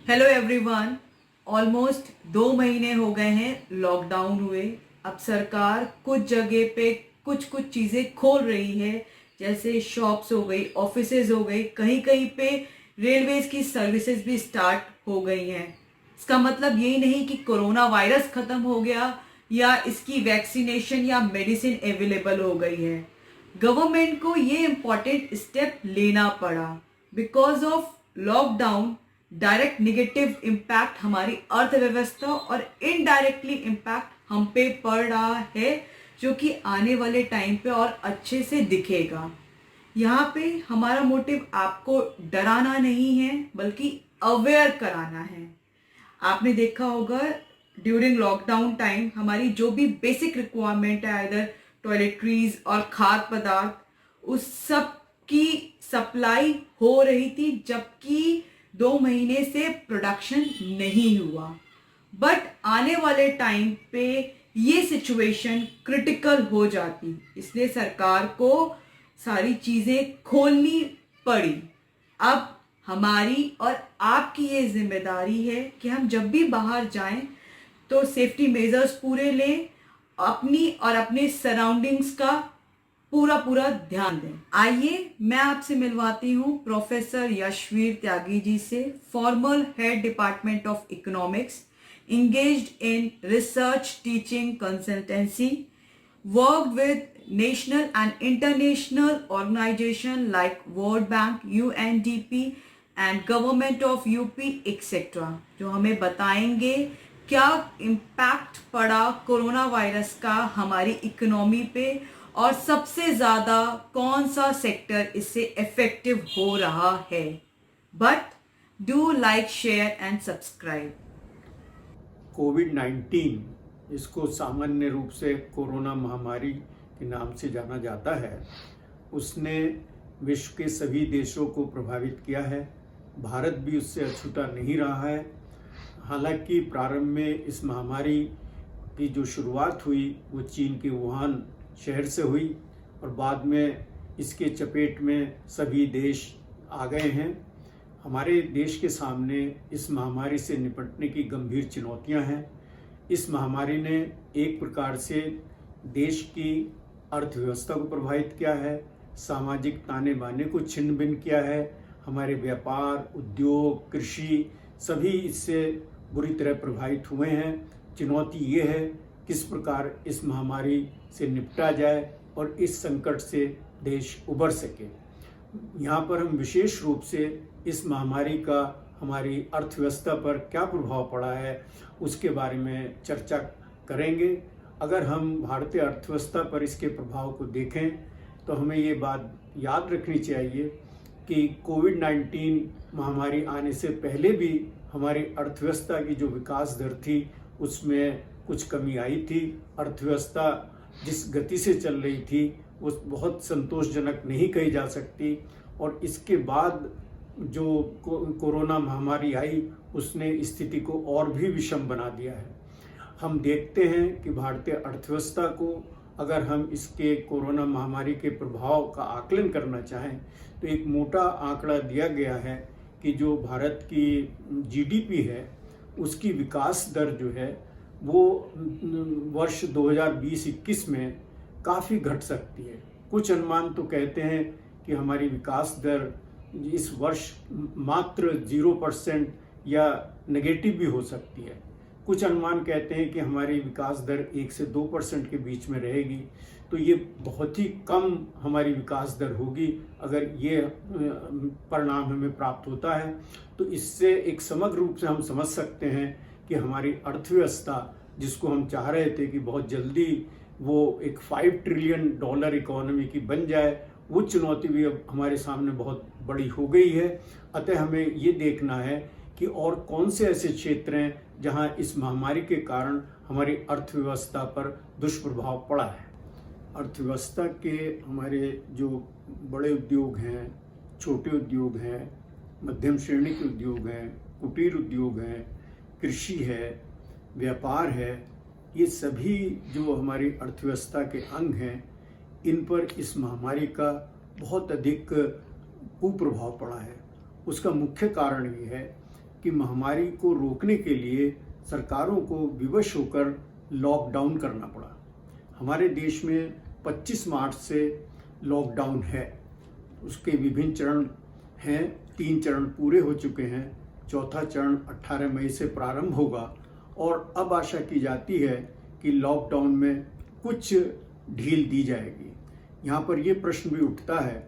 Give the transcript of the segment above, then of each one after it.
Hello everyone. Almost 2 महीने हो गए हैं लॉकडाउन हुए। अब सरकार कुछ जगह पे कुछ कुछ चीज़ें खोल रही है, जैसे शॉप्स हो गई, ऑफिसेज हो गई, कहीं कहीं पे रेलवेज की सर्विसेज भी स्टार्ट हो गई हैं। इसका मतलब यही नहीं कि कोरोना वायरस खत्म हो गया या इसकी वैक्सीनेशन या मेडिसिन अवेलेबल हो गई है। गवर्नमेंट को ये इम्पोर्टेंट स्टेप लेना पड़ा। Because of lockdown direct negative impact हमारी अर्थव्यवस्था और इनडायरेक्टली इम्पैक्ट हम पे पड़ रहा है, जो कि आने वाले टाइम पे और अच्छे से दिखेगा। यहाँ पे हमारा मोटिव आपको डराना नहीं है, बल्कि अवेयर कराना है। आपने देखा होगा ड्यूरिंग लॉकडाउन टाइम हमारी जो भी बेसिक रिक्वायरमेंट है, इधर टॉयलेटरीज और खाद्य पदार्थ, उस सब की सप्लाई हो रही थी, जबकि 2 महीने से प्रोडक्शन नहीं हुआ। बट आने वाले टाइम पे ये सिचुएशन क्रिटिकल हो जाती, इसलिए सरकार को सारी चीजें खोलनी पड़ी। अब हमारी और आपकी ये जिम्मेदारी है कि हम जब भी बाहर जाएं तो सेफ्टी मेजर्स पूरे लें, अपनी और अपने सराउंडिंग्स का पूरा पूरा ध्यान दें। आइए मैं आपसे मिलवाती हूँ प्रोफेसर यशवीर त्यागी जी से, farmer head department of economics, engaged in research, teaching, consultancy, worked with national and international organizations like World Bank, UNDP and Government of UP etc. जो हमें बताएंगे क्या इम्पैक्ट पड़ा कोरोना वायरस का हमारी इकोनॉमी पे, और सबसे ज़्यादा कौन सा सेक्टर इससे इफेक्टिव हो रहा है। But do like, share and subscribe. कोविड-19, इसको सामान्य रूप से कोरोना महामारी के नाम से जाना जाता है, उसने विश्व के सभी देशों को प्रभावित किया है। भारत भी उससे अछूता नहीं रहा है। हालांकि प्रारंभ में इस महामारी की जो शुरुआत हुई वो चीन के वुहान शहर से हुई और बाद में इसके चपेट में सभी देश आ गए हैं। हमारे देश के सामने इस महामारी से निपटने की गंभीर चुनौतियां हैं। इस महामारी ने एक प्रकार से देश की अर्थव्यवस्था को प्रभावित किया है, सामाजिक ताने बाने को छिन्न भिन्न किया है। हमारे व्यापार, उद्योग, कृषि सभी इससे बुरी तरह प्रभावित हुए हैं। चुनौती ये है किस प्रकार इस महामारी से निपटा जाए और इस संकट से देश उबर सके। यहाँ पर हम विशेष रूप से इस महामारी का हमारी अर्थव्यवस्था पर क्या प्रभाव पड़ा है उसके बारे में चर्चा करेंगे। अगर हम भारतीय अर्थव्यवस्था पर इसके प्रभाव को देखें तो हमें ये बात याद रखनी चाहिए कि कोविड-19 महामारी आने से पहले भी हमारी अर्थव्यवस्था की जो विकास दर थी उसमें कुछ कमी आई थी। अर्थव्यवस्था जिस गति से चल रही थी वो बहुत संतोषजनक नहीं कही जा सकती, और इसके बाद जो कोरोना महामारी आई उसने स्थिति को और भी विषम बना दिया है। हम देखते हैं कि भारतीय अर्थव्यवस्था को अगर हम इसके कोरोना महामारी के प्रभाव का आकलन करना चाहें तो एक मोटा आंकड़ा दिया गया है कि जो भारत की जीडीपी है उसकी विकास दर जो है वो वर्ष 2020-21 में काफ़ी घट सकती है। कुछ अनुमान तो कहते हैं कि हमारी विकास दर इस वर्ष मात्र 0% या नेगेटिव भी हो सकती है। कुछ अनुमान कहते हैं कि हमारी विकास दर 1 से 2% के बीच में रहेगी। तो ये बहुत ही कम हमारी विकास दर होगी अगर ये परिणाम हमें प्राप्त होता है। तो इससे एक समग्र रूप से हम समझ सकते हैं कि हमारी अर्थव्यवस्था, जिसको हम चाह रहे थे कि बहुत जल्दी वो एक $5 ट्रिलियन इकोनॉमी की बन जाए, वो चुनौती भी अब हमारे सामने बहुत बड़ी हो गई है। अतः हमें ये देखना है कि और कौन से ऐसे क्षेत्र हैं जहां इस महामारी के कारण हमारी अर्थव्यवस्था पर दुष्प्रभाव पड़ा है। अर्थव्यवस्था के हमारे जो बड़े उद्योग हैं, छोटे उद्योग हैं, मध्यम श्रेणी के उद्योग हैं, कुटीर उद्योग हैं, कृषि है, व्यापार है, ये सभी जो हमारी अर्थव्यवस्था के अंग हैं, इन पर इस महामारी का बहुत अधिक कुप्रभाव पड़ा है। उसका मुख्य कारण ये है कि महामारी को रोकने के लिए सरकारों को विवश होकर लॉकडाउन करना पड़ा। हमारे देश में 25 मार्च से लॉकडाउन है। उसके विभिन्न चरण हैं, 3 चरण पूरे हो चुके हैं, चौथा चरण 18 मई से प्रारंभ होगा और अब आशा की जाती है कि लॉकडाउन में कुछ ढील दी जाएगी। यहाँ पर ये प्रश्न भी उठता है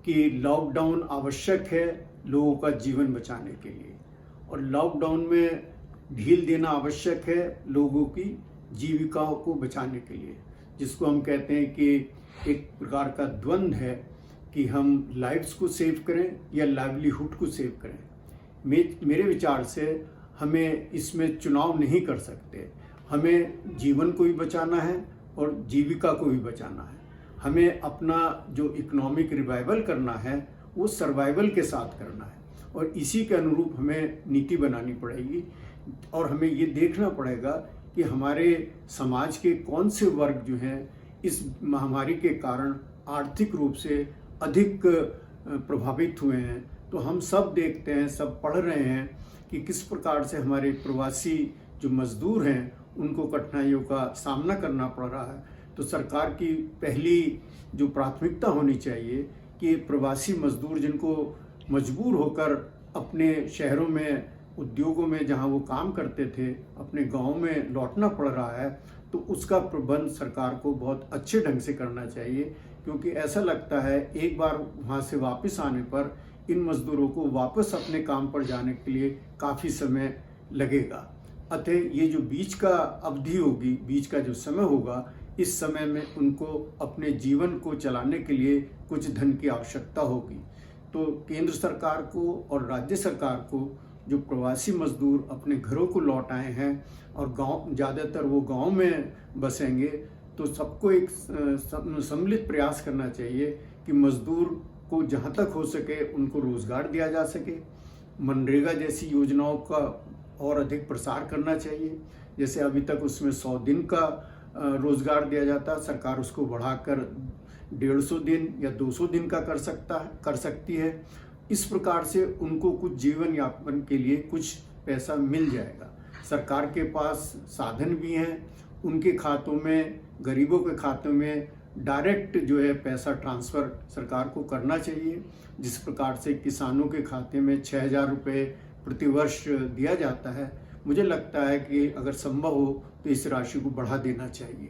कि लॉकडाउन आवश्यक है लोगों का जीवन बचाने के लिए, और लॉकडाउन में ढील देना आवश्यक है लोगों की जीविकाओं को बचाने के लिए, जिसको हम कहते हैं कि एक प्रकार का द्वंद्व है कि हम लाइव्स को सेव करें या लाइवलीहुड को सेव करें। मेरे विचार से हमें इसमें चुनाव नहीं कर सकते। हमें जीवन को भी बचाना है और जीविका को भी बचाना है। हमें अपना जो इकोनॉमिक रिवाइवल करना है वो सर्वाइवल के साथ करना है, और इसी के अनुरूप हमें नीति बनानी पड़ेगी। और हमें ये देखना पड़ेगा कि हमारे समाज के कौन से वर्ग जो हैं इस महामारी के कारण आर्थिक रूप से अधिक प्रभावित हुए हैं। तो हम सब देखते हैं, सब पढ़ रहे हैं कि किस प्रकार से हमारे प्रवासी जो मजदूर हैं उनको कठिनाइयों का सामना करना पड़ रहा है। तो सरकार की पहली जो प्राथमिकता होनी चाहिए कि प्रवासी मजदूर जिनको मजबूर होकर अपने शहरों में, उद्योगों में जहां वो काम करते थे, अपने गांव में लौटना पड़ रहा है, तो उसका प्रबंध सरकार को बहुत अच्छे ढंग से करना चाहिए। क्योंकि ऐसा लगता है एक बार वहां से वापस आने पर इन मजदूरों को वापस अपने काम पर जाने के लिए काफ़ी समय लगेगा। अतः ये जो बीच का अवधि होगी, बीच का जो समय होगा, इस समय में उनको अपने जीवन को चलाने के लिए कुछ धन की आवश्यकता होगी। तो केंद्र सरकार को और राज्य सरकार को जो प्रवासी मजदूर अपने घरों को लौट आए हैं और गांव, ज़्यादातर वो गांव में बसेंगे, तो सबको एक सम्मिलित प्रयास करना चाहिए कि मजदूर को जहां तक हो सके उनको रोजगार दिया जा सके। मनरेगा जैसी योजनाओं का और अधिक प्रसार करना चाहिए। जैसे अभी तक उसमें 100 दिन का रोजगार दिया जाता, सरकार उसको बढ़ाकर 150 दिन या 200 दिन का कर सकती है। इस प्रकार से उनको कुछ जीवन यापन के लिए कुछ पैसा मिल जाएगा। सरकार के पास साधन भी हैं, उनके खातों में, गरीबों के खातों में डायरेक्ट जो है पैसा ट्रांसफ़र सरकार को करना चाहिए। जिस प्रकार से किसानों के खाते में 6,000 रुपये प्रतिवर्ष दिया जाता है, मुझे लगता है कि अगर संभव हो तो इस राशि को बढ़ा देना चाहिए।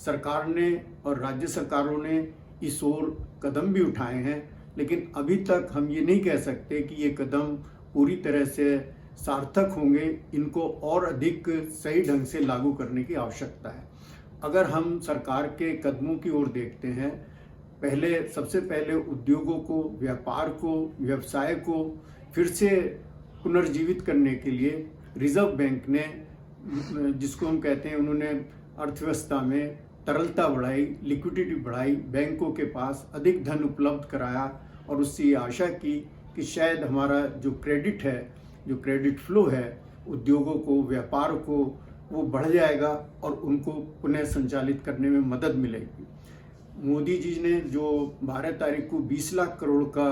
सरकार ने और राज्य सरकारों ने इस ओर कदम भी उठाए हैं, लेकिन अभी तक हम ये नहीं कह सकते कि ये कदम पूरी तरह से सार्थक होंगे। इनको और अधिक सही ढंग से लागू करने की आवश्यकता है। अगर हम सरकार के कदमों की ओर देखते हैं, सबसे पहले उद्योगों को, व्यापार को, व्यवसाय को फिर से पुनर्जीवित करने के लिए रिजर्व बैंक ने, जिसको हम कहते हैं, उन्होंने अर्थव्यवस्था में तरलता बढ़ाई, लिक्विडिटी बढ़ाई, बैंकों के पास अधिक धन उपलब्ध कराया और उससे ये आशा की कि शायद हमारा जो क्रेडिट है, जो क्रेडिट फ्लो है उद्योगों को, व्यापार को, वो बढ़ जाएगा और उनको पुनः संचालित करने में मदद मिलेगी। मोदी जी ने जो 12 तारीख को 20 लाख करोड़ का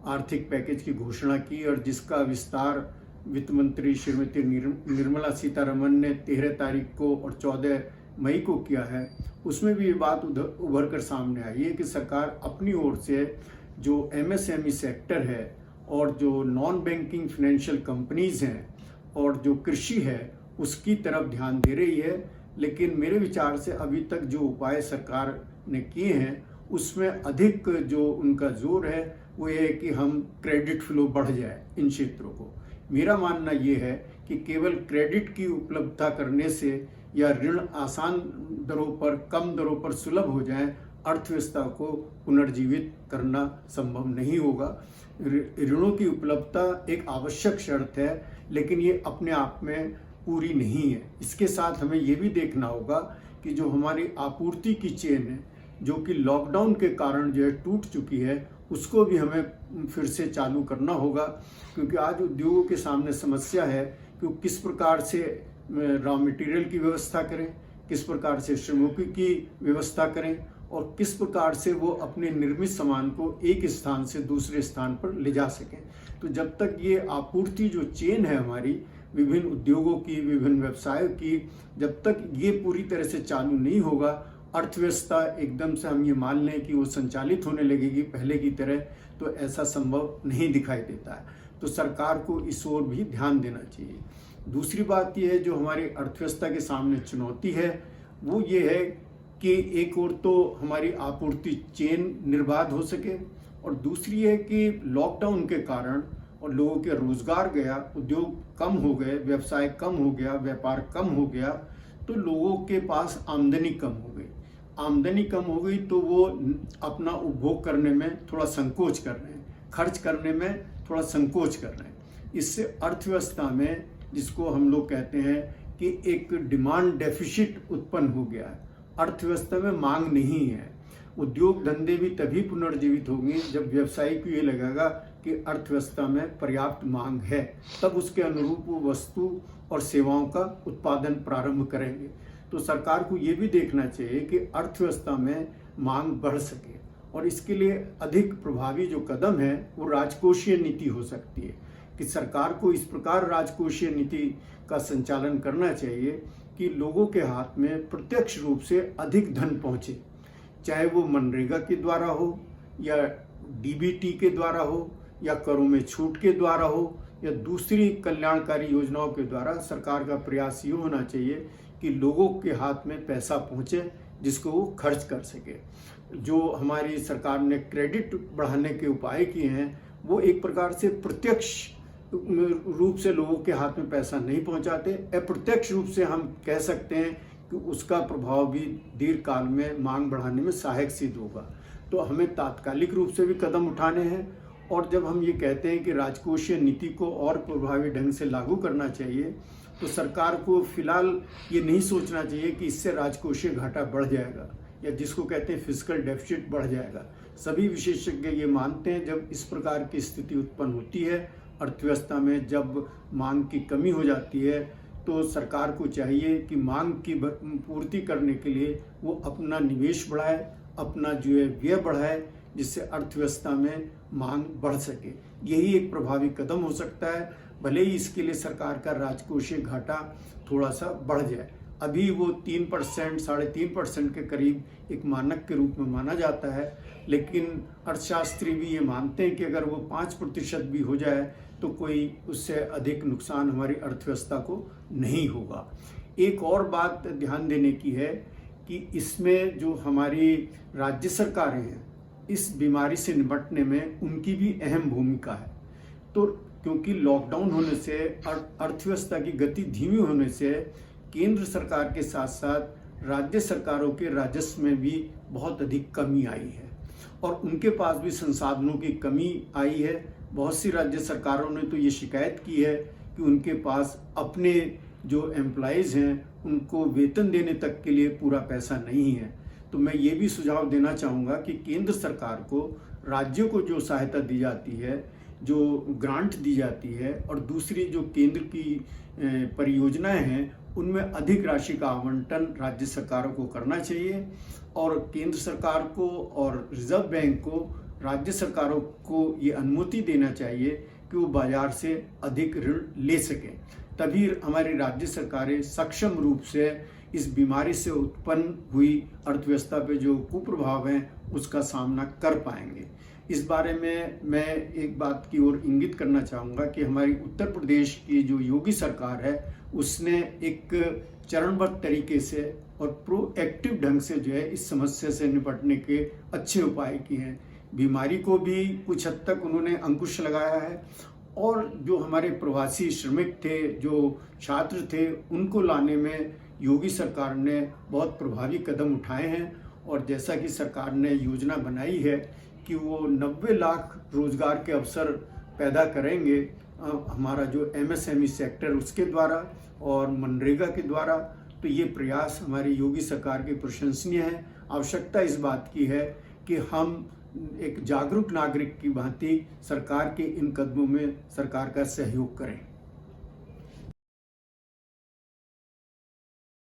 आर्थिक पैकेज की घोषणा की और जिसका विस्तार वित्त मंत्री श्रीमती निर्मला सीतारमन ने 13 तारीख को और 14 मई को किया है, उसमें भी ये बात उभर कर सामने आई है कि सरकार अपनी ओर से जो MSME सेक्टर है और जो नॉन बैंकिंग फाइनेंशियल कंपनीज हैं और जो कृषि है उसकी तरफ ध्यान दे रही है। लेकिन मेरे विचार से अभी तक जो उपाय सरकार ने किए हैं उसमें अधिक जो उनका जोर है वो ये है कि हम क्रेडिट फ्लो बढ़ जाए इन क्षेत्रों को। मेरा मानना ये है कि केवल क्रेडिट की उपलब्धता करने से या ऋण आसान दरों पर, कम दरों पर सुलभ हो जाए, अर्थव्यवस्था को पुनर्जीवित करना संभव नहीं होगा। ऋणों की उपलब्धता एक आवश्यक शर्त है, लेकिन ये अपने आप में पूरी नहीं है। इसके साथ हमें ये भी देखना होगा कि जो हमारी आपूर्ति की चेन है, जो कि लॉकडाउन के कारण जो है टूट चुकी है, उसको भी हमें फिर से चालू करना होगा। क्योंकि आज उद्योगों के सामने समस्या है कि किस प्रकार से रॉ मटेरियल की व्यवस्था करें, किस प्रकार से श्रमिकों की व्यवस्था करें और किस प्रकार से वो अपने निर्मित सामान को एक स्थान से दूसरे स्थान पर ले जा सकें। तो जब तक ये आपूर्ति जो चेन है हमारी विभिन्न उद्योगों की, विभिन्न व्यवसायों की, जब तक ये पूरी तरह से चालू नहीं होगा, अर्थव्यवस्था एकदम से हम ये मान लें कि वो संचालित होने लगेगी पहले की तरह, तो ऐसा संभव नहीं दिखाई देता है। तो सरकार को इस ओर भी ध्यान देना चाहिए। दूसरी बात यह है जो हमारी अर्थव्यवस्था के सामने चुनौती है वो ये है कि एक ओर तो हमारी आपूर्ति चेन निर्बाध हो सके, और दूसरी है कि लॉकडाउन के कारण और लोगों के रोजगार गया, उद्योग कम हो गए, व्यवसाय कम हो गया, व्यापार कम हो गया, तो लोगों के पास आमदनी कम हो गई। आमदनी कम हो गई तो वो अपना उपभोग करने में थोड़ा संकोच कर रहे हैं, खर्च करने में थोड़ा संकोच कर रहे हैं। इससे अर्थव्यवस्था में, जिसको हम लोग कहते हैं कि एक डिमांड डेफिसिट उत्पन्न हो गया है, अर्थव्यवस्था में मांग नहीं है। उद्योग धंधे भी तभी पुनर्जीवित होंगे जब व्यवसायी को ये लगेगा कि अर्थव्यवस्था में पर्याप्त मांग है, तब उसके अनुरूप वो वस्तु और सेवाओं का उत्पादन प्रारंभ करेंगे। तो सरकार को ये भी देखना चाहिए कि अर्थव्यवस्था में मांग बढ़ सके, और इसके लिए अधिक प्रभावी जो कदम है वो राजकोषीय नीति हो सकती है कि सरकार को इस प्रकार राजकोषीय नीति का संचालन करना चाहिए कि लोगों के हाथ में प्रत्यक्ष रूप से अधिक धन पहुंचे, चाहे वो मनरेगा के द्वारा हो या डीबीटी के द्वारा हो या करों में छूट के द्वारा हो या दूसरी कल्याणकारी योजनाओं के द्वारा। सरकार का प्रयास ये होना चाहिए कि लोगों के हाथ में पैसा पहुंचे जिसको वो खर्च कर सके। जो हमारी सरकार ने क्रेडिट बढ़ाने के उपाय किए हैं वो एक प्रकार से प्रत्यक्ष रूप से लोगों के हाथ में पैसा नहीं पहुंचाते, अप्रत्यक्ष रूप से हम कह सकते हैं कि उसका प्रभाव भी दीर्घ काल में मांग बढ़ाने में सहायक सिद्ध होगा। तो हमें तात्कालिक रूप से भी कदम उठाने हैं, और जब हम ये कहते हैं कि राजकोषीय नीति को और प्रभावी ढंग से लागू करना चाहिए, तो सरकार को फिलहाल ये नहीं सोचना चाहिए कि इससे राजकोषीय घाटा बढ़ जाएगा या जिसको कहते हैं फिस्कल डेफिसिट बढ़ जाएगा। सभी विशेषज्ञ ये मानते हैं जब इस प्रकार की स्थिति उत्पन्न होती है अर्थव्यवस्था में, जब मांग की कमी हो जाती है, तो सरकार को चाहिए कि मांग की पूर्ति करने के लिए वो अपना निवेश बढ़ाए, अपना जो है व्यय बढ़ाए, जिससे अर्थव्यवस्था में मांग बढ़ सके। यही एक प्रभावी कदम हो सकता है, भले ही इसके लिए सरकार का राजकोषीय घाटा थोड़ा सा बढ़ जाए। अभी वो 3%, 3.5% के करीब एक मानक के रूप में माना जाता है, लेकिन अर्थशास्त्री भी ये मानते हैं कि अगर वो 5% भी हो जाए तो कोई उससे अधिक नुकसान हमारी अर्थव्यवस्था को नहीं होगा। एक और बात ध्यान देने की है कि इसमें जो हमारी राज्य सरकारें हैं, इस बीमारी से निपटने में उनकी भी अहम भूमिका है। तो क्योंकि लॉकडाउन होने से, अर्थव्यवस्था की गति धीमी होने से केंद्र सरकार के साथ साथ राज्य सरकारों के राजस्व में भी बहुत अधिक कमी आई है, और उनके पास भी संसाधनों की कमी आई है। बहुत सी राज्य सरकारों ने तो ये शिकायत की है कि उनके पास अपने जो एम्प्लॉयज़ हैं उनको वेतन देने तक के लिए पूरा पैसा नहीं है। तो मैं ये भी सुझाव देना चाहूँगा कि केंद्र सरकार को, राज्यों को जो सहायता दी जाती है, जो ग्रांट दी जाती है, और दूसरी जो केंद्र की परियोजनाएं हैं, उनमें अधिक राशि का आवंटन राज्य सरकारों को करना चाहिए, और केंद्र सरकार को और रिजर्व बैंक को राज्य सरकारों को ये अनुमति देना चाहिए कि वो बाजार से अधिक ऋण ले सकें। तभी हमारी राज्य सरकारें सक्षम रूप से इस बीमारी से उत्पन्न हुई अर्थव्यवस्था पे जो कुप्रभाव हैं उसका सामना कर पाएंगे। इस बारे में मैं एक बात की ओर इंगित करना चाहूँगा कि हमारी उत्तर प्रदेश की जो योगी सरकार है उसने एक चरणबद्ध तरीके से और प्रोएक्टिव ढंग से जो है इस समस्या से निपटने के अच्छे उपाय किए हैं। बीमारी को भी कुछ हद तक उन्होंने अंकुश लगाया है, और जो हमारे प्रवासी श्रमिक थे, जो छात्र थे, उनको लाने में योगी सरकार ने बहुत प्रभावी कदम उठाए हैं। और जैसा कि सरकार ने योजना बनाई है कि वो 90 लाख रोजगार के अवसर पैदा करेंगे, हमारा जो MSME सेक्टर उसके द्वारा और मनरेगा के द्वारा, तो ये प्रयास हमारी योगी सरकार के प्रशंसनीय है। आवश्यकता इस बात की है कि हम एक जागरूक नागरिक की भांति सरकार के इन कदमों में सरकार का सहयोग करें।